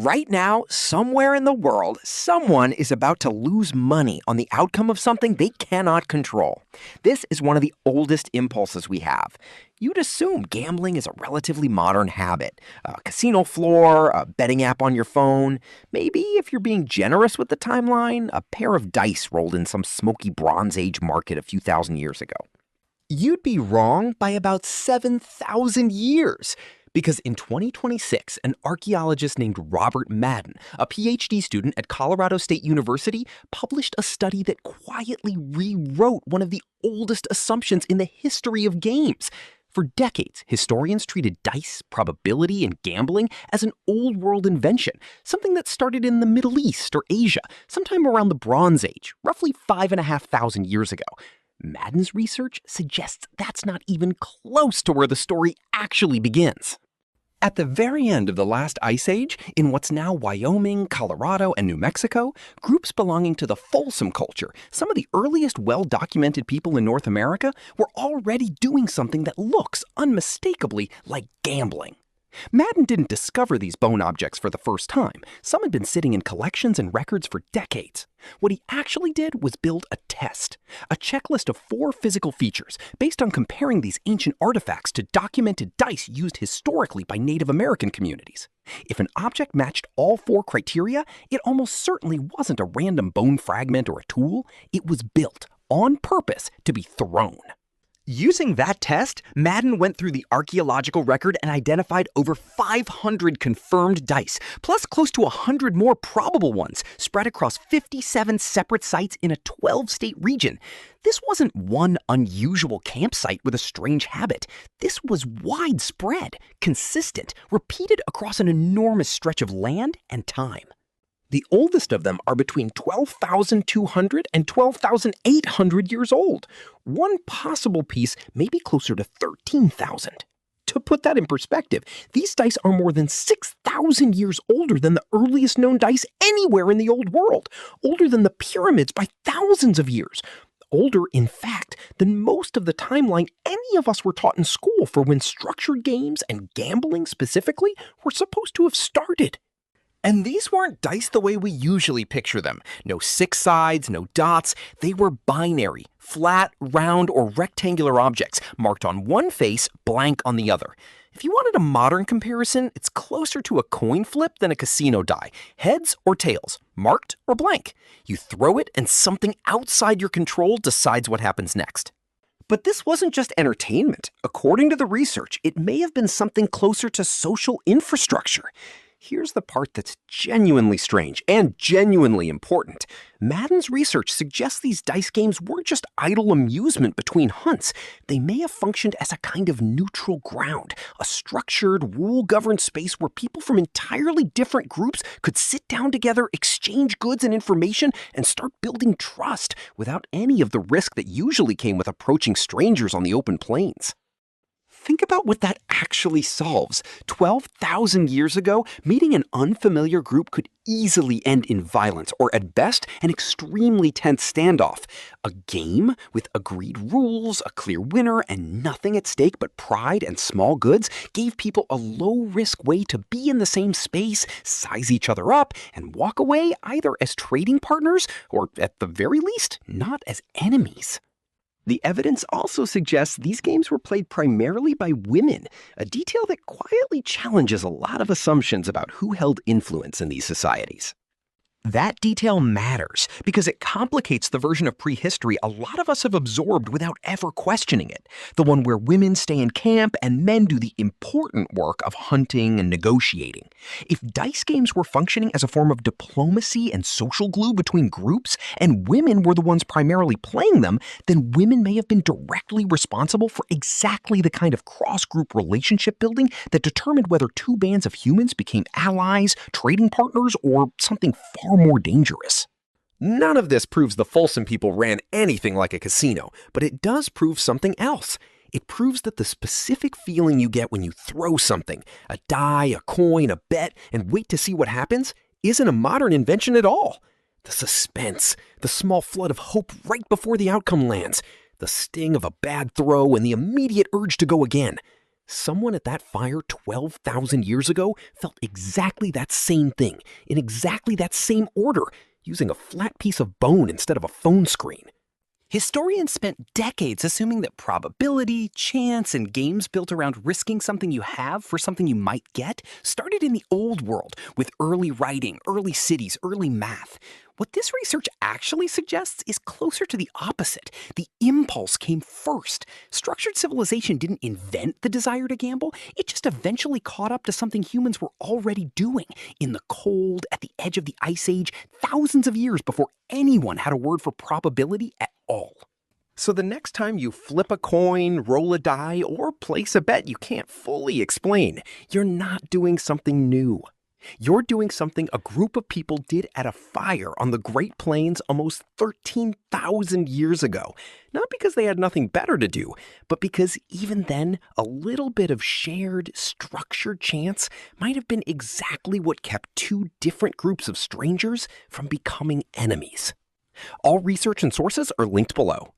Right now, somewhere in the world, someone is about to lose money on the outcome of something they cannot control. This is one of the oldest impulses we have. You'd assume gambling is a relatively modern habit. A casino floor, a betting app on your phone, maybe, if you're being generous with the timeline, a pair of dice rolled in some smoky Bronze Age market a few thousand years ago. You'd be wrong by about 7,000 years. Because in 2026, an archaeologist named Robert Madden, a PhD student at Colorado State University, published a study that quietly rewrote one of the oldest assumptions in the history of games. For decades, historians treated dice, probability, and gambling as an old-world invention, something that started in the Middle East or Asia, sometime around the Bronze Age, roughly 5,500 years ago. Madden's research suggests that's not even close to where the story actually begins. At the very end of the last ice age, in what's now Wyoming, Colorado, and New Mexico, groups belonging to the Folsom culture, some of the earliest well-documented people in North America, were already doing something that looks unmistakably like gambling. Madden didn't discover these bone objects for the first time. Some had been sitting in collections and records for decades. What he actually did was build a test, a checklist of 4 physical features based on comparing these ancient artifacts to documented dice used historically by Native American communities. If an object matched all 4 criteria, it almost certainly wasn't a random bone fragment or a tool. It was built on purpose to be thrown. Using that test, Madden went through the archaeological record and identified over 500 confirmed dice, plus close to 100 more probable ones, spread across 57 separate sites in a 12-state region. This wasn't one unusual campsite with a strange habit. This was widespread, consistent, repeated across an enormous stretch of land and time. The oldest of them are between 12,200 and 12,800 years old. One possible piece may be closer to 13,000. To put that in perspective, these dice are more than 6,000 years older than the earliest known dice anywhere in the Old World, older than the pyramids by thousands of years, older, in fact, than most of the timeline any of us were taught in school for when structured games and gambling specifically were supposed to have started. And these weren't dice the way we usually picture them. No 6 sides, no dots. They were binary, flat, round, or rectangular objects, marked on one face, blank on the other. If you wanted a modern comparison, it's closer to a coin flip than a casino die. Heads or tails, marked or blank. You throw it and something outside your control decides what happens next. But this wasn't just entertainment. According to the research, it may have been something closer to social infrastructure. Here's the part that's genuinely strange and genuinely important. Madden's research suggests these dice games weren't just idle amusement between hunts. They may have functioned as a kind of neutral ground, a structured, rule-governed space where people from entirely different groups could sit down together, exchange goods and information, and start building trust without any of the risk that usually came with approaching strangers on the open plains. Think about what that actually solves. 12,000 years ago, meeting an unfamiliar group could easily end in violence, or at best, an extremely tense standoff. A game with agreed rules, a clear winner, and nothing at stake but pride and small goods gave people a low-risk way to be in the same space, size each other up, and walk away either as trading partners or, at the very least, not as enemies. The evidence also suggests these games were played primarily by women, a detail that quietly challenges a lot of assumptions about who held influence in these societies. That detail matters because it complicates the version of prehistory a lot of us have absorbed without ever questioning it, the one where women stay in camp and men do the important work of hunting and negotiating. If dice games were functioning as a form of diplomacy and social glue between groups, and women were the ones primarily playing them, then women may have been directly responsible for exactly the kind of cross-group relationship building that determined whether 2 bands of humans became allies, trading partners, or something far more dangerous. None of this proves the Folsom people ran anything like a casino, but it does prove something else. It proves that the specific feeling you get when you throw something, a die, a coin, a bet, and wait to see what happens, isn't a modern invention at all. The suspense, the small flood of hope right before the outcome lands, the sting of a bad throw and the immediate urge to go again. Someone at that fire 12,000 years ago felt exactly that same thing, in exactly that same order, using a flat piece of bone instead of a phone screen. Historians spent decades assuming that probability, chance, and games built around risking something you have for something you might get started in the old world with early writing, early cities, early math. What this research actually suggests is closer to the opposite. The impulse came first. Structured civilization didn't invent the desire to gamble, it just eventually caught up to something humans were already doing in the cold, at the edge of the Ice Age, thousands of years before anyone had a word for probability at all. So the next time you flip a coin, roll a die, or place a bet you can't fully explain, you're not doing something new. You're doing something a group of people did at a fire on the Great Plains almost 13,000 years ago. Not because they had nothing better to do, but because even then, a little bit of shared, structured chance might have been exactly what kept two different groups of strangers from becoming enemies. All research and sources are linked below.